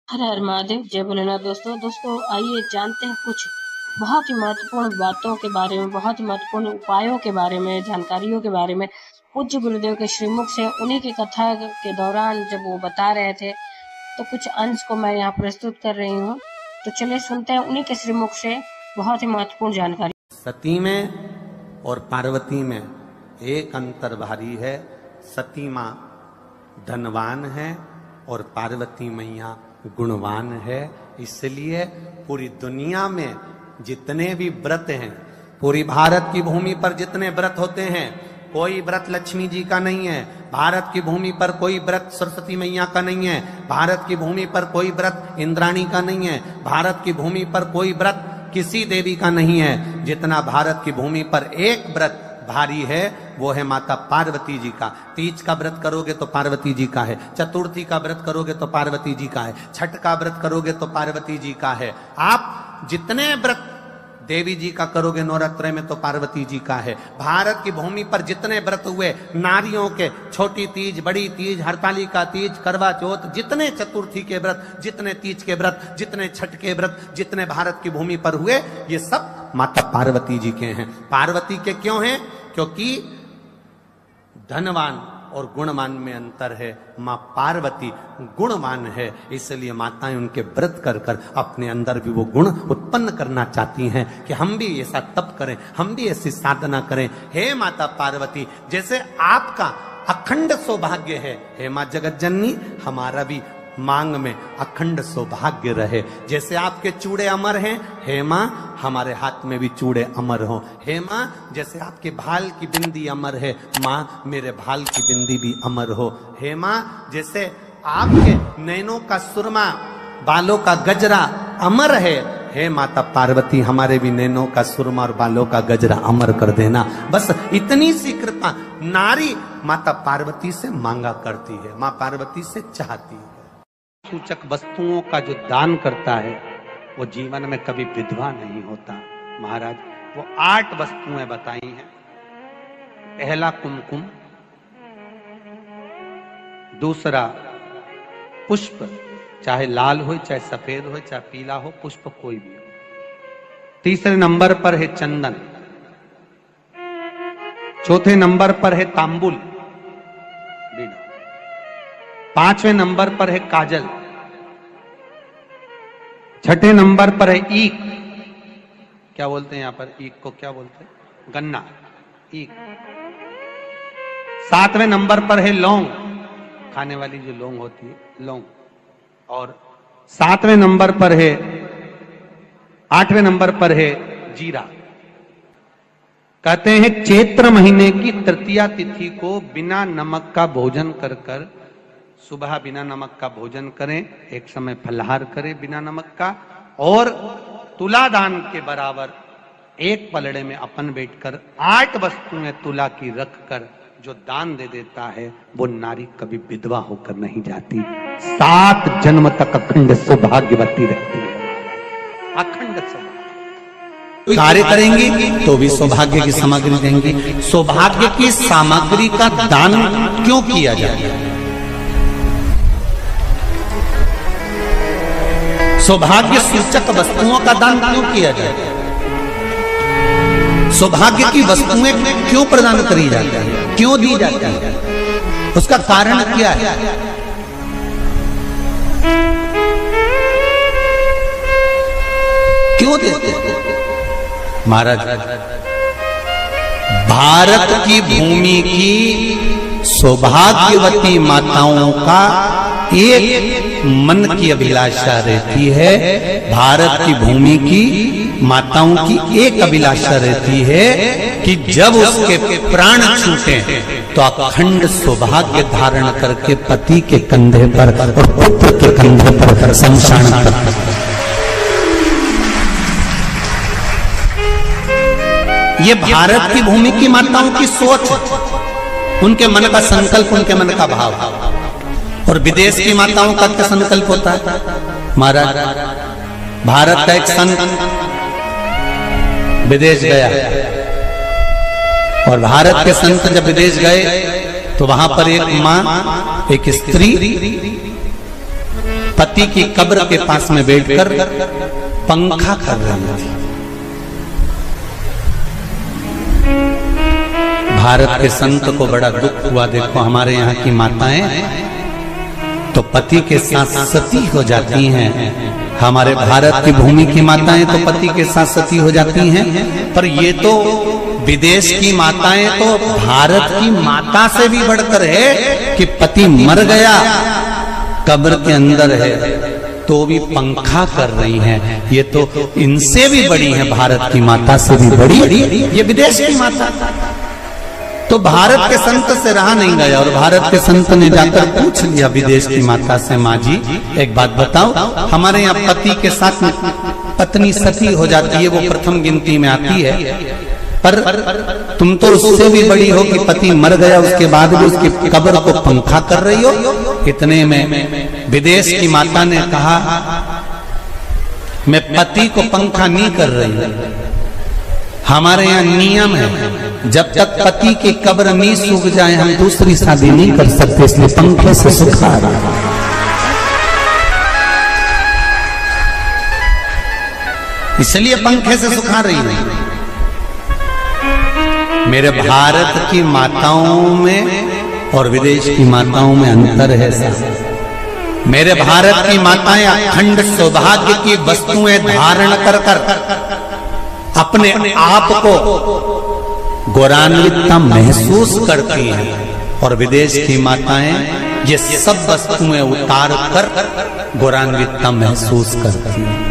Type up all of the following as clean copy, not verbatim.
हर हर महादेव, जय भोलेनाथ। दोस्तों आइए जानते हैं कुछ बहुत ही महत्वपूर्ण बातों के बारे में, बहुत ही महत्वपूर्ण उपायों के बारे में, जानकारियों के बारे में। पूज्य गुरुदेव के श्रीमुख से उन्हीं की कथा के दौरान जब वो बता रहे थे तो कुछ अंश को मैं यहाँ प्रस्तुत कर रही हूँ। तो चलिए सुनते हैं उन्हीं के श्रीमुख से बहुत ही महत्वपूर्ण जानकारी। सती में और पार्वती में एक अंतर भारी है। सती माँ धनवान है और पार्वती मैया गुणवान है। इसलिए पूरी दुनिया में जितने भी व्रत हैं, पूरी भारत की भूमि पर जितने व्रत होते हैं, कोई व्रत लक्ष्मी जी का नहीं है। भारत की भूमि पर कोई व्रत सरस्वती मैया का नहीं है। भारत की भूमि पर कोई व्रत इंद्राणी का नहीं है। भारत की भूमि पर कोई व्रत किसी देवी का नहीं है। जितना भारत की भूमि पर एक व्रत भारी है वो है माता पार्वती जी का। तीज का व्रत करोगे तो पार्वती जी का है। चतुर्थी का व्रत करोगे तो पार्वती जी का है। छठ का व्रत करोगे तो पार्वती जी का है। आप जितने व्रत देवी जी का करोगे नवरात्र में तो पार्वती जी का है। भारत की भूमि पर जितने व्रत हुए नारियों के, छोटी तीज, बड़ी तीज, हरतालिका तीज, करवा चौथ, जितने चतुर्थी के व्रत, जितने तीज के व्रत, जितने छठ के व्रत, जितने भारत की भूमि पर हुए, ये सब माता पार्वती जी के हैं। पार्वती के क्यों हैं? क्योंकि धनवान और गुणवान में अंतर है। मां पार्वती गुणवान है, इसलिए माताएं उनके व्रत कर कर अपने अंदर भी वो गुण उत्पन्न करना चाहती हैं कि हम भी ऐसा तप करें, हम भी ऐसी साधना करें। हे माता पार्वती, जैसे आपका अखंड सौभाग्य है, हे मां जगत जननी, हमारा भी मांग में अखंड सौभाग्य रहे। जैसे आपके चूड़े अमर हैं, हे मां हमारे हाथ में भी चूड़े अमर हो। हे मां जैसे आपके भाल की बिंदी अमर है, मां मेरे भाल की बिंदी भी अमर हो। हे मां जैसे आपके नैनों का सुरमा, बालों का गजरा अमर है, हे माता पार्वती हमारे भी नैनों का सुरमा और बालों का गजरा अमर कर देना। बस इतनी सी कृपा नारी माता पार्वती से मांगा करती है, मां पार्वती से चाहती है। सूचक वस्तुओं का जो दान करता है वो जीवन में कभी विधवा नहीं होता। महाराज वो 8 वस्तुएं बताई हैं। पहला कुमकुम, दूसरा पुष्प, चाहे लाल हो, चाहे सफेद हो, चाहे पीला हो, पुष्प कोई भी हो। तीसरे नंबर पर है चंदन। चौथे नंबर पर है तांबुल, 5वें नंबर पर है काजल। छठे नंबर पर है ईख। क्या बोलते हैं यहां पर ईख को? क्या बोलते हैं? गन्ना, ईख। 7वें नंबर पर है लौंग, खाने वाली जो लौंग होती है, लौंग। और 7वें नंबर पर है, 8वें नंबर पर है जीरा। कहते हैं चैत्र महीने की तृतीया तिथि को बिना नमक का भोजन कर कर, सुबह बिना नमक का भोजन करें, एक समय फलाहार करें बिना नमक का, और तुलादान के बराबर एक पलड़े में अपन बैठकर 8 वस्तुएं तुला की रख कर जो दान दे देता है वो नारी कभी विधवा होकर नहीं जाती। 7 जन्म तक अखंड सौभाग्यवती रहती है। अखंड सौभाग्य कार्य करेंगी तो भी सौभाग्य की सामग्री देंगी। सौभाग्य की सामग्री का दान क्यों किया जाता है? सौभाग्य सूचक वस्तुओं का दान क्यों किया जाता है? सौभाग्य की वस्तुएं क्यों प्रदान करी जाती है, क्यों दी जाती है? उसका कारण क्या है? क्यों देते हैं? महाराज भारत की भूमि की सौभाग्यवती माताओं का एक मन की अभिलाषा रहती है। भारत की भूमि की माताओं की एक अभिलाषा रहती है कि जब उसके प्राण छूटे तो अखंड सौभाग्य धारण करके पति के कंधे पर और पुत्र के कंधे पर शमशान पर। ये भारत की भूमि की माताओं की सोच, उनके मन का संकल्प, उनके मन का भाव। और विदेश की माताओं का क्या संकल्प होता है? महाराज भारत का एक संत विदेश गया और भारत के संत जब विदेश गए तो वहां पर एक मां, एक स्त्री पति की कब्र के पास में बैठकर पंखा कर रही थी। भारत के संत को बड़ा दुख हुआ। देखो हमारे यहाँ की माताएं तो पति के साथ सती हो जाती हैं। हमारे भारत की भूमि की माताएं तो पति के साथ सती हो जाती हैं, पर ये तो विदेश की माताएं तो भारत की माता से भी बढ़कर है कि पति मर गया, कब्र के अंदर है, तो भी पंखा कर रही हैं। ये तो इनसे भी बड़ी है, भारत की माता से भी बड़ी ये विदेश की माता। तो भारत के संत से रहा नहीं गया और भारत के संत ने जाकर पूछ लिया विदेश की माता से, माँ जी एक बात बताओ, हमारे यहाँ पति के साथ पत्नी सती हो जाती है, वो प्रथम गिनती में आती है, पर तुम तो उससे भी बड़ी हो कि पति मर गया उसके बाद भी उसकी कब्र को पंखा कर रही हो। इतने में विदेश की माता ने कहा, मैं पति को पंखा नहीं कर रही, हमारे यहाँ नियम है जब तक पति की कब्र नहीं सूख जाए हम दूसरी शादी नहीं कर सकते, इसलिए पंखे से सुखा रहा। इसलिए पंखे से सुखा रही है। मेरे भारत की माताओं में और विदेश की माताओं में अंतर है साहब। मेरे भारत की माताएं अखंड सौभाग्य की वस्तुएं धारण कर कर अपने आप को गौरवान्वितता महसूस करती हैं और विदेश की माताएं ये सब वस्तुएं उतार कर गौरवान्वितता महसूस करती हैं।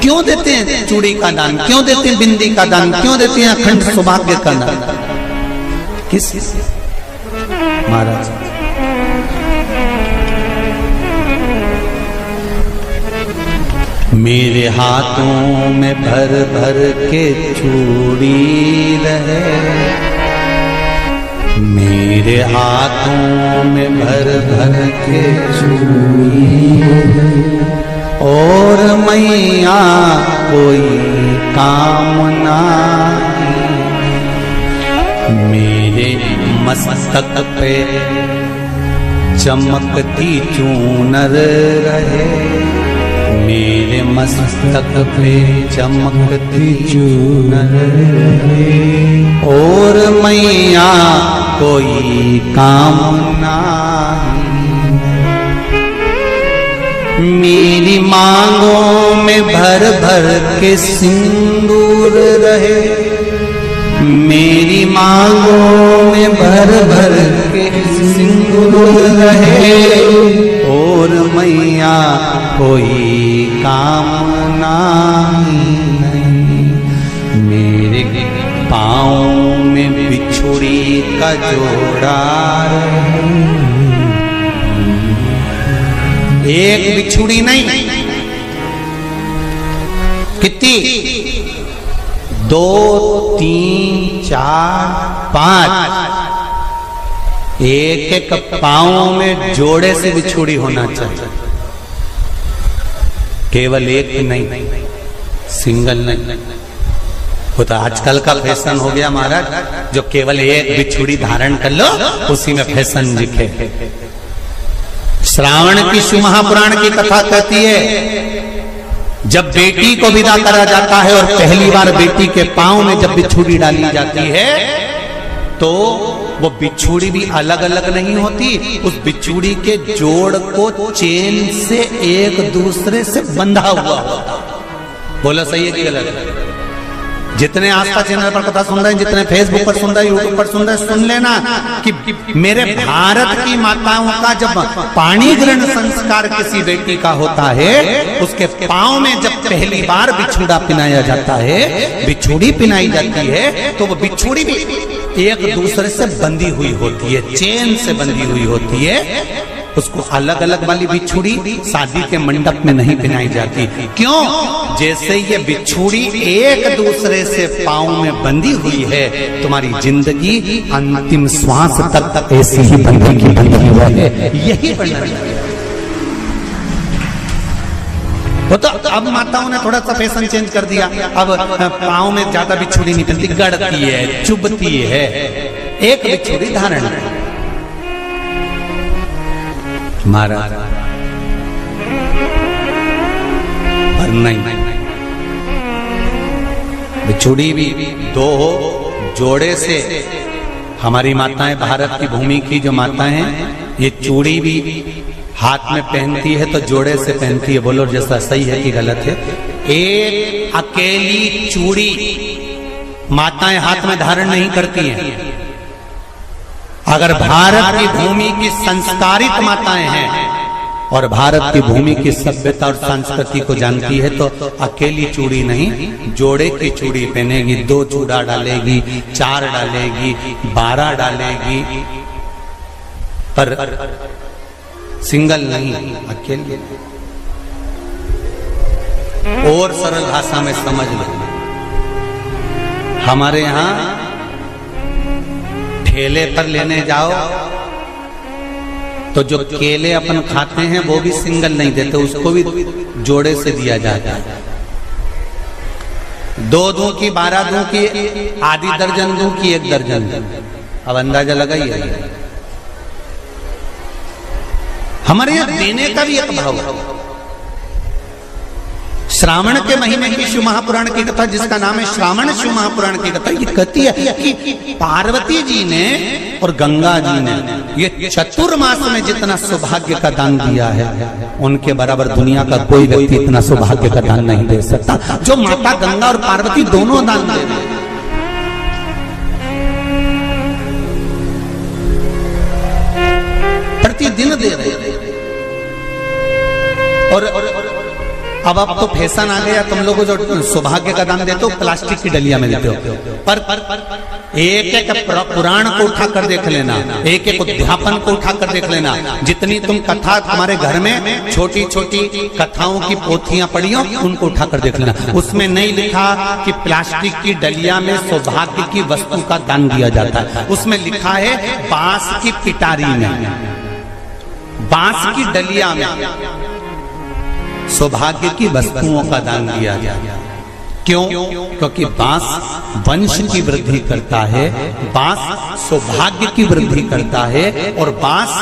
क्यों देते हैं चूड़ी का दान, क्यों देते हैं बिंदी का दान, क्यों देते हैं अखंड सौभाग्य का दान? किस महाराज मेरे हाथों में भर भर के चूड़ी रहे, मेरे हाथों में भर भर के चूड़ी और मैया कोई काम नहीं, मेरे मस्तक पे चमकती चूनर रहे, मेरे मस्तक पे चमकती चूनर और मैया कोई काम नहीं, मेरी मांगों में भर भर के सिंदूर रहे, मेरी मांगों में भर भर के सिंदूर रहे और मैया कोई कामना नहीं, मेरे पाँव में बिछुड़ी का जोड़ा रहे, एक बिछुड़ी नहीं, कितनी? 2, 3, 4, 5, एक एक पाँव में जोड़े से बिछुड़ी होना चाहिए, केवल एक नहीं, सिंगल नहीं। वो तो आजकल का फैशन हो गया महाराज, जो केवल एक बिछुड़ी धारण कर लो उसी में फैशन दिखे। श्रावण की शिव महापुराण की कथा कहती है जब बेटी को विदा करा जाता है और पहली बार बेटी के पांव में जब बिछुड़ी डाली जाती है तो वो बिछुड़ी भी अलग अलग नहीं होती, उस बिछुड़ी के जोड़ को चेन से एक दूसरे से बंधा हुआ होता। बोला सही है कि गलत? जितने आस्था चैनल पर कथा सुन रहे हैं, जितने फेसबुक पर सुन रहे हैं, यूट्यूब पर सुन रहे हैं, सुन लेना कि मेरे भारत की माताओं का जब पाणी ग्रहण संस्कार किसी बेटी का होता है, उसके पांव में जब पहली बार बिछुड़ा पिनाया जाता है, बिछुड़ी पिनाई जाती है, तो वो बिछुड़ी भी एक दूसरे से बंधी हुई होती है, चेन से बंधी हुई होती है। उसको अलग अलग वाली बिछुड़ी शादी के मंडप में नहीं पहनाई जाती। क्यों? जैसे ये बिछुड़ी एक दूसरे से पांव में बंधी हुई है, तुम्हारी जिंदगी अंतिम श्वास तक ऐसी ही बंधी है, यही बनना चाहिए। तो अब माताओं ने थोड़ा सा फैशन चेंज कर दिया, अब पाँव में ज्यादा बिछुड़ी नहीं पहनती, गड़ती है, चुभती है, एक बिछुड़ी धारण महाराज, पर नहीं, बिछुड़ी भी दो हो, जोड़े से। हमारी माताएं, भारत की भूमि की जो माताएं हैं, ये चूड़ी भी हाथ में पहनती है तो जोड़े से पहनती है। बोलो जैसा सही है कि गलत है? एक अकेली चूड़ी माताएं हाथ में धारण नहीं करती हैं। अगर भारत की भूमि की संस्कारित माताएं हैं और भारत की भूमि की सभ्यता और संस्कृति को जानती है तो अकेली चूड़ी नहीं, जोड़े की चूड़ी पहनेगी, 2 चूड़ा डालेगी, 4 डालेगी, 12 डालेगी, पर सिंगल नहीं, अकेले। और सरल भाषा में समझ लो, हमारे यहां ठेले पर लेने जाओ तो जो केले अपन खाते हैं वो भी सिंगल नहीं देते, उसको भी जोड़े से दिया जाता है। 2 दूं की, 12 दूं की, आधी दर्जन दूं की, 1 दर्जन दूं। अब अंदाजा लगाइए। हमारे यहां देने का भी एक भाव है। श्रावण के महीने की शिव महापुराण की कथा, जिसका नाम है श्रावण शिव महापुराण की कथा, ये कहती है कि पार्वती जी ने और गंगा जी ने ये चतुर्मास में जितना सौभाग्य का दान दिया है, उनके बराबर दुनिया का कोई व्यक्ति इतना सौभाग्य का दान नहीं दे सकता जो माता गंगा और पार्वती दोनों दान दे रहे। प्रतिदिन दे रहे। और अब तो फैशन आ गया, तुम लोगों को जो सौभाग्य का दान देते हो प्लास्टिक की डलिया में देते हो। पर एक एक पुराण को उठा कर देख लेना, एक एक उद्यापन को उठा कर देख लेना। जितनी तुम कथा तुम्हारे घर में छोटी छोटी कथाओं की पोथियां पढ़ी हो, उनको उठा कर देख लेना। उसमें नहीं लिखा कि प्लास्टिक की डलिया में सौभाग्य की वस्तु का दान दिया जाता है। उसमें लिखा है बांस की पिटारी में, बांस की डलिया में सौभाग्य की वस्तुओं का दान दिया गया। क्यों? क्योंकि बांस वंश की वृद्धि करता है, बांस सौभाग्य की वृद्धि करता है, और बांस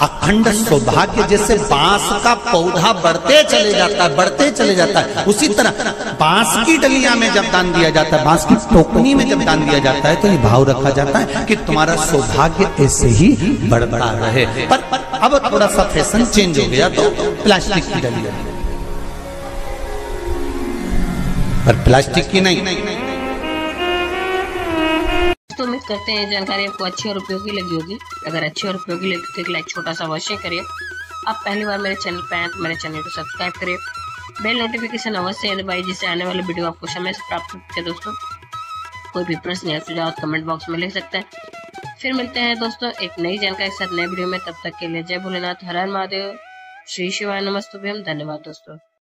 अखंड सौभाग्य। जैसे बांस का पौधा बढ़ते चले जाता है, बढ़ते चले जाता है, उसी तरह बांस की डलिया में जब दान दिया जाता है, बांस की टोकनी में जब दान दिया जाता है, तो ये भाव रखा जाता है कि तुम्हारा सौभाग्य ऐसे ही बढ़ता रहे। पर अब थोड़ा सा फैशन चेंज हो गया तो प्लास्टिक की डलिया, पर प्लास्टिक की नहीं। तो उम्मीद करते हैं जानकारी आपको अच्छी और उपयोगी लगी होगी। अगर अच्छी और उपयोगी लगी तो एक लाइक छोटा सा अवश्य करिए। आप पहली बार मेरे चैनल पे आए तो मेरे चैनल को सब्सक्राइब करिए, बेल नोटिफिकेशन अवश्य दबाइए, जिससे आने वाले वीडियो आपको समय से प्राप्त हो सके। दोस्तों कोई भी प्रश्न या सुझाव कमेंट बॉक्स में लिख सकते हैं। फिर मिलते हैं दोस्तों एक नई जानकारी के साथ नए वीडियो में। तब तक के लिए जय भोलेनाथ, हर हर महादेव, श्री शिवाय नमस्तुभ्यम। धन्यवाद दोस्तों।